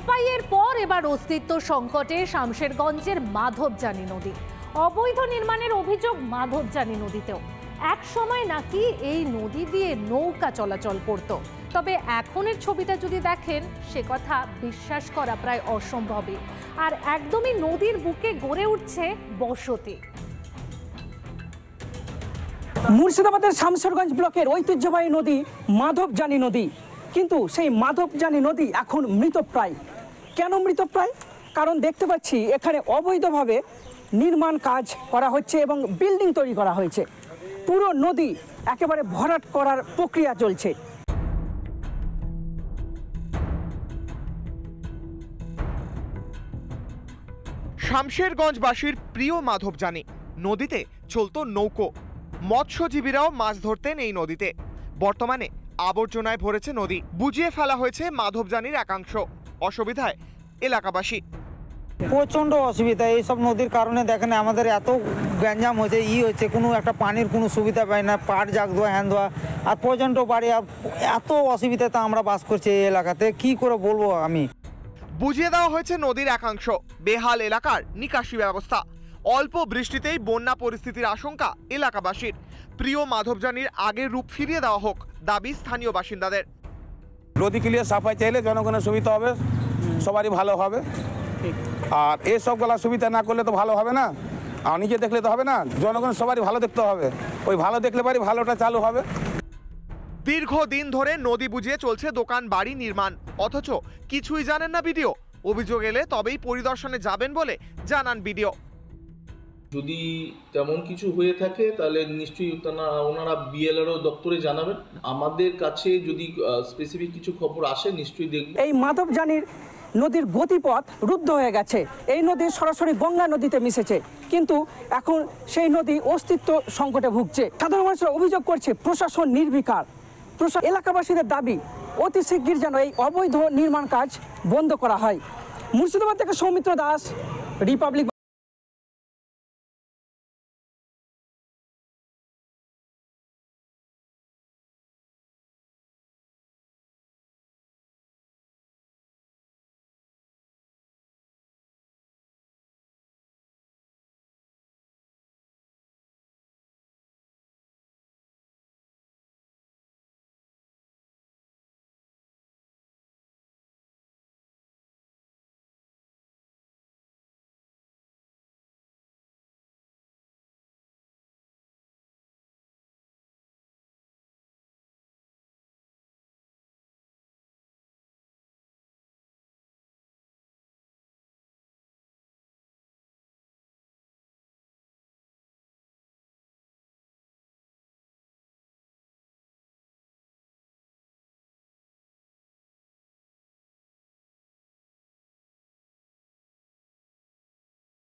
চাপাইয়ের পর এবার অস্তিত্ব সংকটে শামশেরগঞ্জের মাধবজানি নদী। অবৈধ নির্মাণের অভিযোগ মাধবজানি নদীতেও। এক সময় নাকি এই নদী দিয়ে নৌকা চলাচল করত, তবে এখনের ছবিটা যদি দেখেন সে কথা বিশ্বাস করা প্রায় অসম্ভবই। আর একদমই নদীর বুকে গড়ে উঠছে বসতি। মুর্শিদাবাদের শামশেরগঞ্জ ব্লকের ঐতিহ্যবাহী নদী মাধবজানি নদী, কিন্তু সেই মাধবজানি নদী এখন মৃতপ্রায়। কেন মৃতপ্রায়? কারণ দেখতে পাচ্ছি এখানে অবৈধভাবে নির্মাণ কাজ করা হচ্ছে এবং বিল্ডিং তৈরি করা হয়েছে। পুরো নদী একেবারে ভরাট করার প্রক্রিয়া চলছে। শামশেরগঞ্জবাসীর প্রিয় মাধবজানি নদীতে চলতো নৌকো। মৎস্যজীবীরাও মাছ ধরতেন এই নদীতে। বর্তমানে আবর্জনায় ভরেছে নদী, বুঝিয়ে ফেলা হয়েছে মাধবজানির একাংশ। অসুবিধায় এলাকাবাসী। প্রচণ্ড অসুবিধা এইসব নদীর কারণে। দেখেন আমাদের এত গ্যাঞ্জাম হয়েছে, হচ্ছে কোনো একটা পানির কোনো সুবিধা পাই না, পাট জাগ ধোয়া হ্যান ধোয়া, আর পর্যন্ত বাড়ি এত অসুবিধাতে আমরা বাস করছি এই এলাকাতে। কি করে বলবো আমি। বুঝিয়ে দেওয়া হয়েছে নদীর একাংশ, বেহাল এলাকার নিকাশি ব্যবস্থা। অল্প বৃষ্টিতেই বন্যা পরিস্থিতির আশঙ্কা এলাকাবাসীর। প্রিয় মাধবজানির আগের রূপ ফিরিয়ে দেওয়া হোক দাবি স্থানীয় বাসিন্দাদের। নদী ক্লিয়ার সাফাই চাইলে জনগণের সুবিধা হবে, সবারই ভালো হবে। আর এসবগুলা সুবিধা না করলে তো ভালো হবে না, আর নিজে দেখলে তো হবে না, জনগণ সবারই ভালো দেখতে হবে। ওই ভালো দেখলে পারি ভালোটা চালু হবে। দীর্ঘদিন ধরে নদী বুঝিয়ে চলছে দোকান বাড়ি নির্মাণ, অথচ কিছুই জানেন না বিডিও। অভিযোগ এলে তবেই পরিদর্শনে যাবেন বলে জানান বিডিও। যদি তেমন কিছু হয়ে থাকে তাহলে নিশ্চয়ই ওনারা বিএলআরও দপ্তরে জানাবেন। আমাদের কাছে যদি স্পেসিফিক কিছু খবর আসে নিশ্চয়ই দেখব। এই মাধবজানির নদীর গতিপথ রুদ্ধ হয়ে গেছে। এই নদী সরাসরি গঙ্গা নদীতে মিশেছে, কিন্তু এখন সেই নদী অস্তিত্ব সংকটে ভুগছে। সাধারণ মানুষরা অভিযোগ করছে প্রশাসন নির্বিকার। এলাকাবাসীদের দাবি অতি শিগগির যেন এই অবৈধ নির্মাণ কাজ বন্ধ করা হয়। মুর্শিদাবাদ থেকে সৌমিত্র দাস, রিপাবলিক।